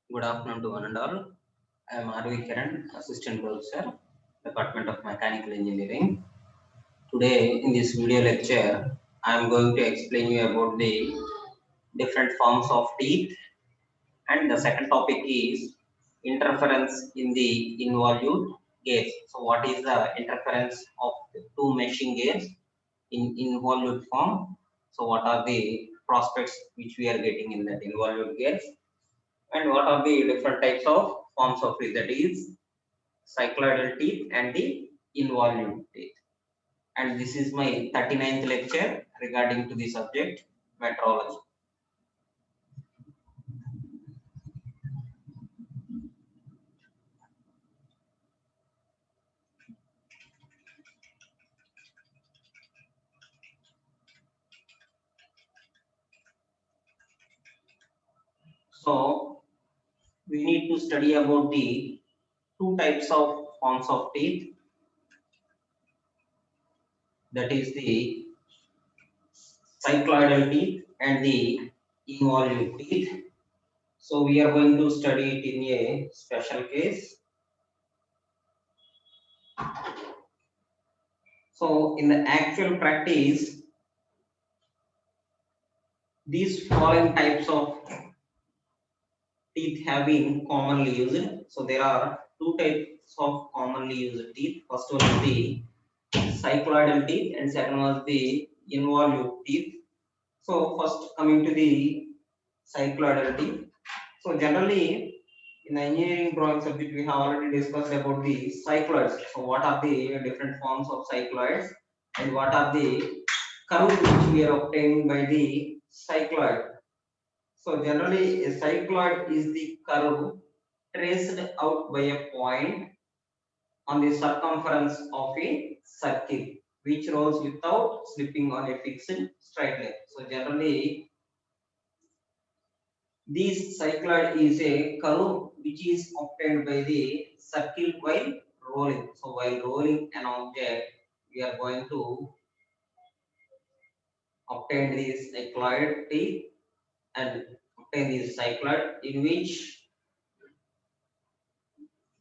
Good afternoon to one and all. I am R.V. Kiran, Assistant Professor, Department of Mechanical Engineering. Today, in this video lecture, I am going to explain you about the different forms of teeth, and the second topic is interference in the involute gears. So, what is the interference of the two meshing gears in involute form? So, what are the prospects which we are getting in that involute gears? And what are the different types of forms of teeth, that is cycloidal teeth and the involute teeth. And this is my 39th lecture regarding to the subject metrology. So we need to study about the two types of forms of teeth, that is the cycloidal teeth and the involute teeth. So we are going to study it in a special case. So in the actual practice, these following types of teeth have been commonly used. So there are two types of commonly used teeth. First one is the cycloidal teeth and second one is the involute teeth. So first coming to the cycloidal teeth. So generally in the engineering drawing subject we have already discussed about the cycloids. So what are the different forms of cycloids and what are the curves which we are obtaining by the cycloid. So generally a cycloid is the curve traced out by a point on the circumference of a circle which rolls without slipping on a fixed straight line. So generally this cycloid is a curve which is obtained by the circle while rolling. So while rolling an object, we are going to obtain this cycloid teeth and obtain this cycloid in which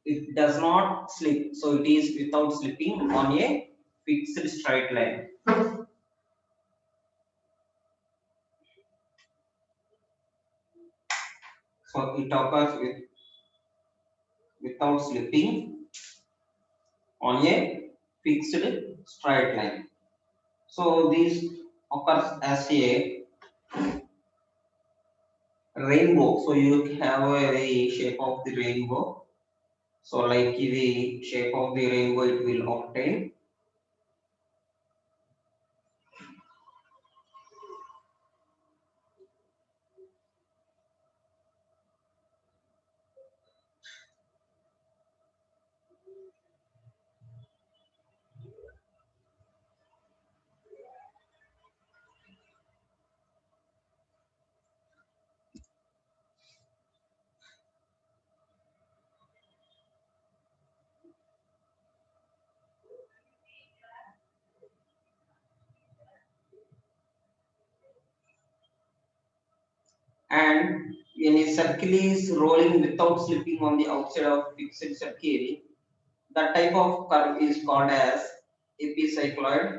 it does not slip, so it is without slipping on a fixed straight line. So it occurs without slipping on a fixed straight line. So this occurs as a rainbow. So you have a shape of the rainbow. So like the shape of the rainbow it will obtain. And when a circle is rolling without slipping on the outside of fixed circle, that type of curve is called as epicycloid.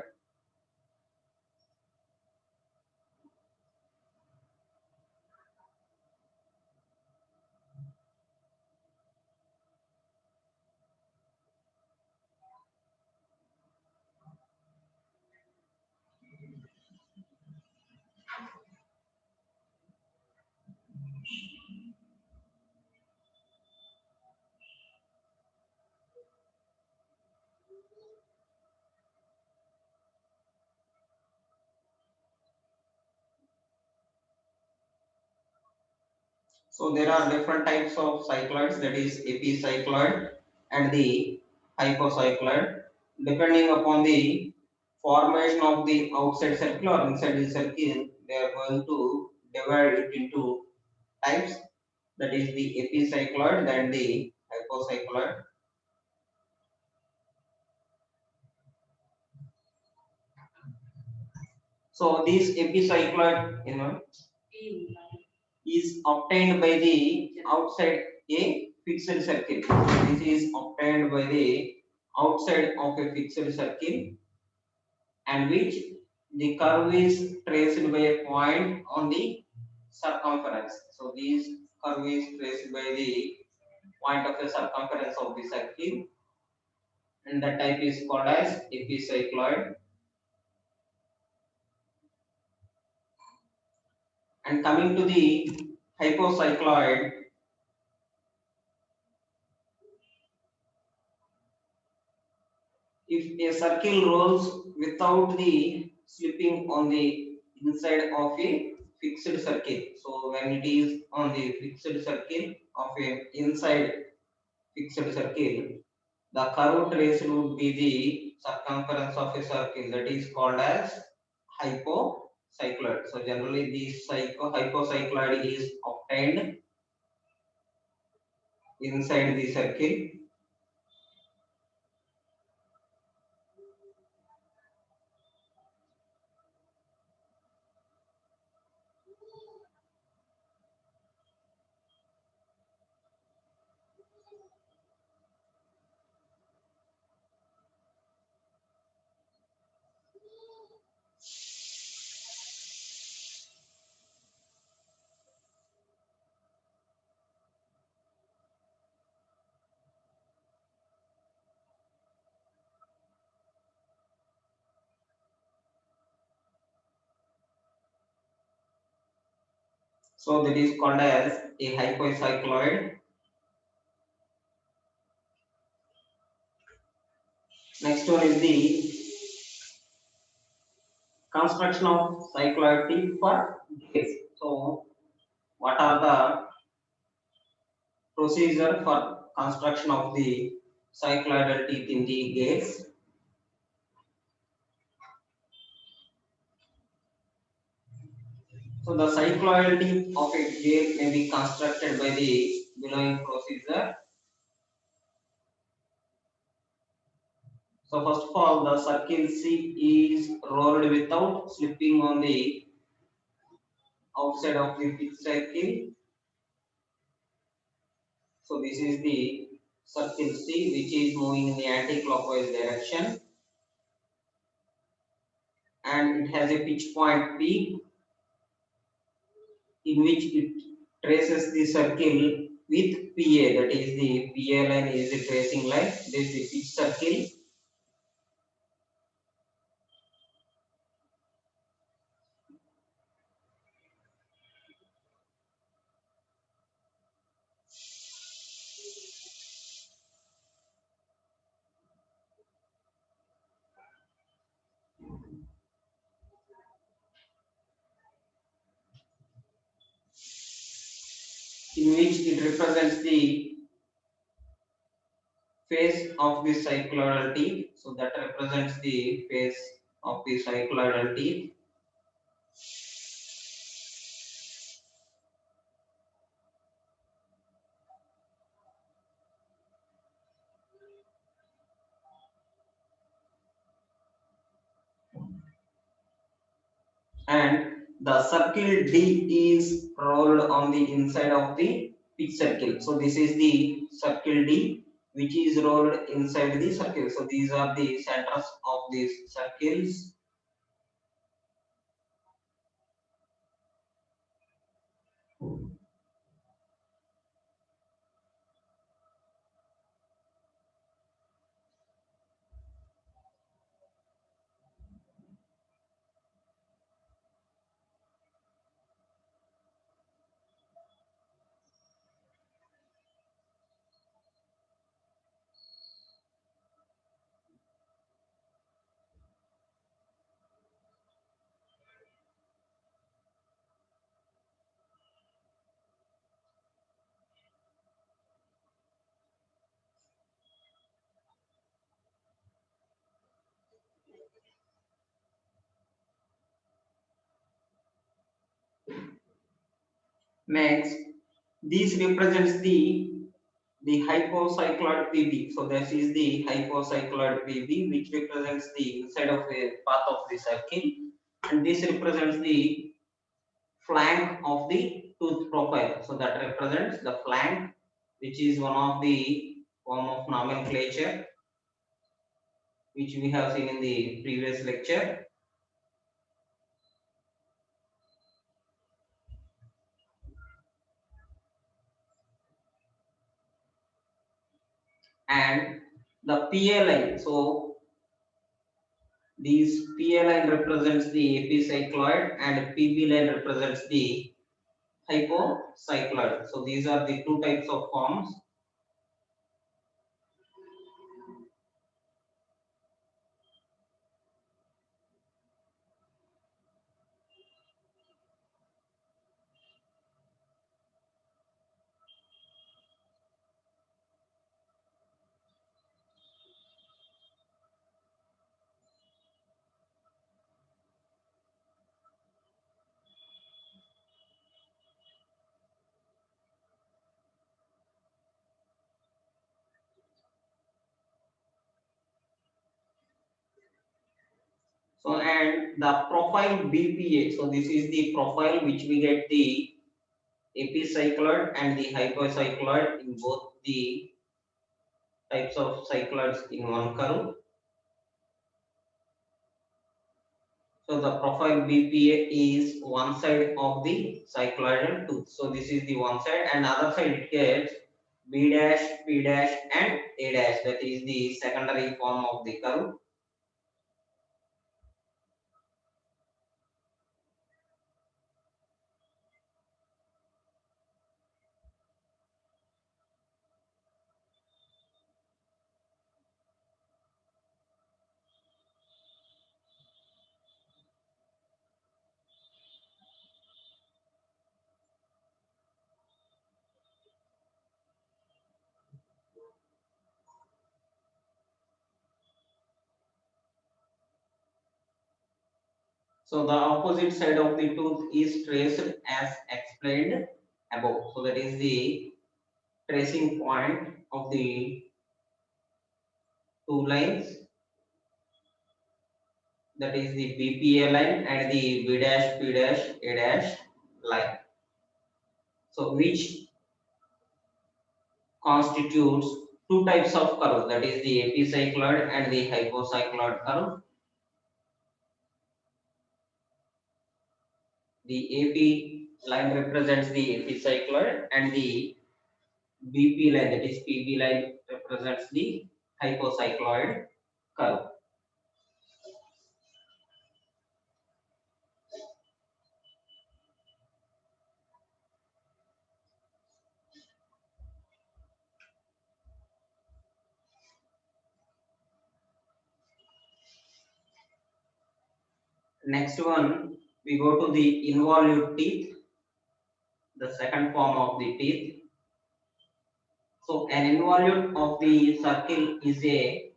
So there are different types of cycloids, that is epicycloid and the hypocycloid. Depending upon the formation of the outside circle or inside the circle, they are going to divide it into types, that is the epicycloid and the hypocycloid. So these epicycloid, is obtained by the outside a fixed circle. This is obtained by the outside of a fixed circle, and which the curve is traced by a point on the circumference. So this curve is traced by the point of the circumference of the circle, and that type is called as epicycloid. And coming to the hypocycloid, if a circle rolls without the slipping on the inside of a fixed circle, so when it is on the fixed circle of an inside fixed circle, the curve traced would be the circumference of a circle, that is called as hypocycloid. So generally this hypocycloid is obtained inside the circle. So that is called as a hypocycloid. Next one is the construction of cycloid teeth for gates. So what are the procedure for construction of the cycloidal teeth in the gates? So the cycloidal teeth of a gate may be constructed by the below procedure. So first of all, the circle C is rolled without slipping on the outside of the fixed circle. So this is the circle C, which is moving in the anti-clockwise direction, and it has a pitch point P in which it traces the circle with PA, that is the PA line is the tracing line. This is the pitch circle. In which it represents the face of the cycloidal teeth. So that represents the face of the cycloidal teeth. And the circle D is rolled on the inside of the pitch circle. So this is the circle D, which is rolled inside the circle. So these are the centers of these circles. Next, this represents the hypocycloid PB. So this is the hypocycloid PB, which represents the inside of the path of the circle, and this represents the flank of the tooth profile. So that represents the flank, which is one of the form of nomenclature which we have seen in the previous lecture. And the PA line. So these PA line represents the epicycloid and PB line represents the hypocycloid. So these are the two types of forms. So and the profile BPA. So this is the profile which we get the epicycloid and the hypocycloid in both the types of cycloids in one curve. So the profile BPA is one side of the cycloidal tooth. So this is the one side, and other side it gets B dash, P dash, and A dash. That is the secondary form of the curve. So the opposite side of the tooth is traced as explained above. So that is the tracing point of the two lines. That is the BPA line and the B dash, P dash, A dash line. So which constitutes two types of curve, that is the epicycloid and the hypocycloid curve. The AP line represents the epicycloid and the BP line, that is PB line, represents the hypocycloid curve. Next one, we go to the involute teeth, the second form of the teeth. So an involute of the circle is a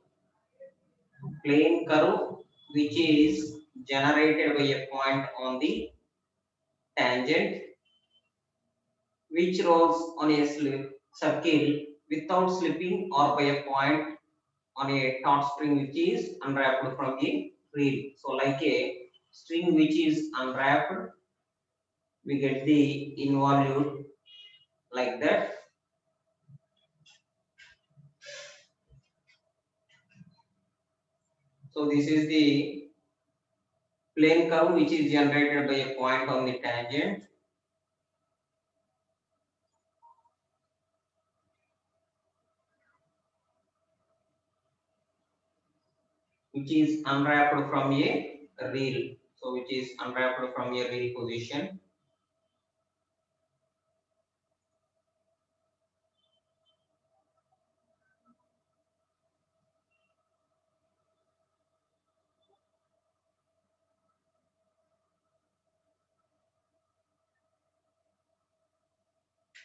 plane curve which is generated by a point on the tangent which rolls on a circle without slipping or by a point on a taut string which is unwrapped from a reel. So like a string which is unwrapped, we get the involute like that. So this is the plane curve which is generated by a point on the tangent. Which is unwrapped from a reel. So which is unwrapped from a reel position.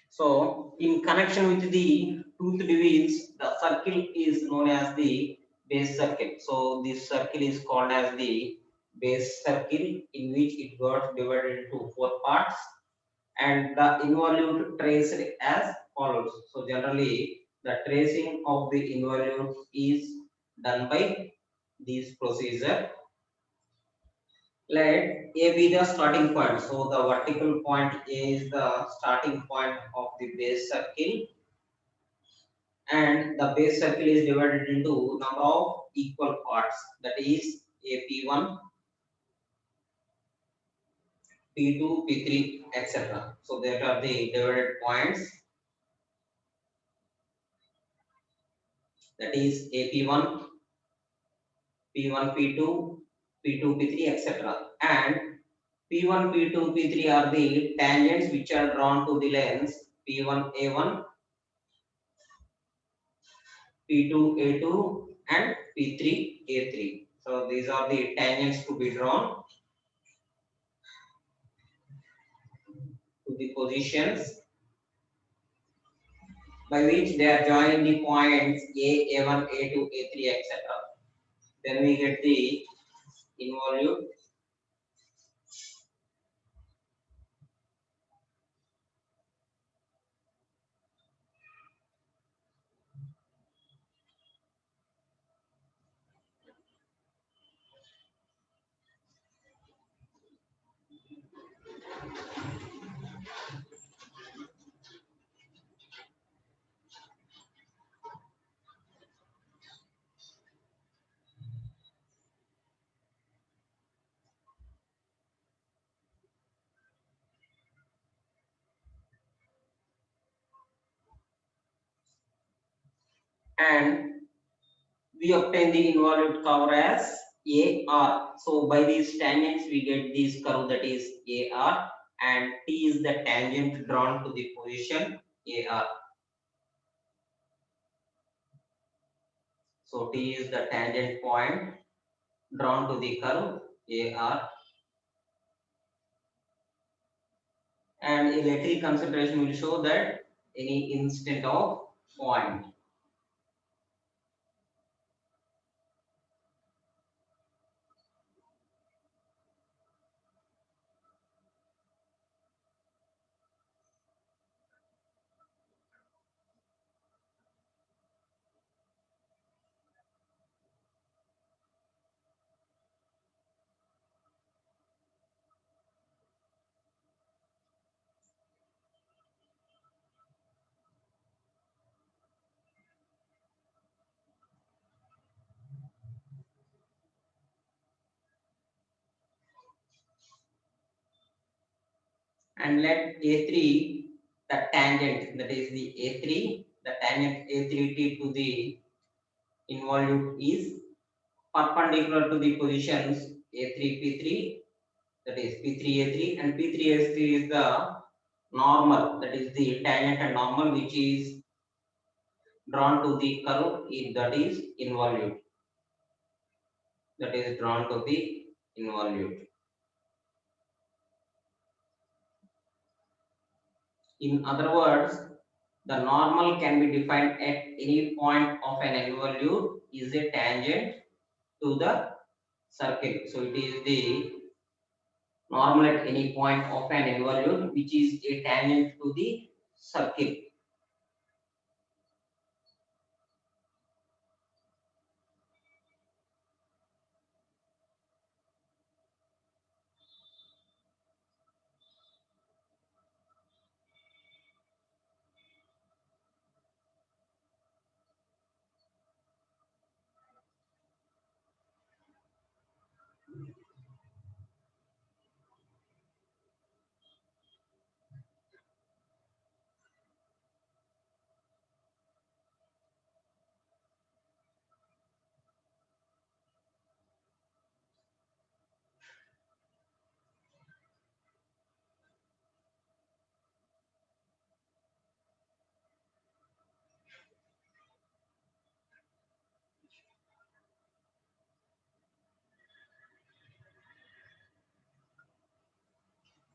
So in connection with the tooth divides, the circle is known as the base circle. So this circle is called as the base circle, in which it got divided into four parts, and the involute traced as follows. So generally the tracing of the involute is done by this procedure. Let A be the starting point. So the vertical point is the starting point of the base circle, and the base circle is divided into number of equal parts, that is AP1, P2, P3, etc. So that are the divided points, that is AP1, P1, P2, P2, P3, etc. And P1, P2, P3 are the tangents which are drawn to the lines P1A1, P2A2, and P3A3. So these are the tangents to be drawn to the positions by which they are joining the points A1, A2, A3, etc. Then we get the involute. And we obtain the involute curve as AR. So by these tangents we get this curve, that is AR, and T is the tangent drawn to the position AR. So T is the tangent point drawn to the curve AR, and a lateral consideration will show that any instant of point. And let A3, the tangent, that is the A3, the tangent A3T to the involute is perpendicular to the positions A3, P3, that is P3A3, and P3A3 is the normal, that is the tangent and normal which is drawn to the curve, that is involute, that is drawn to the involute. In other words, the normal can be defined at any point of an involute is a tangent to the circle. So it is the normal at any point of an involute which is a tangent to the circle.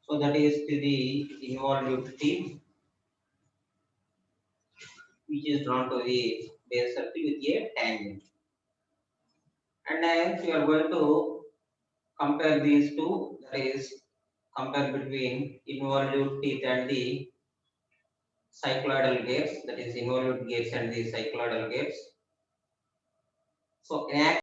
So that is to the involute tip which is drawn to the base circle with a tangent. And next we are going to compare these two, that is compare between involute teeth and the cycloidal gates, that is involute gates and the cycloidal gates. So in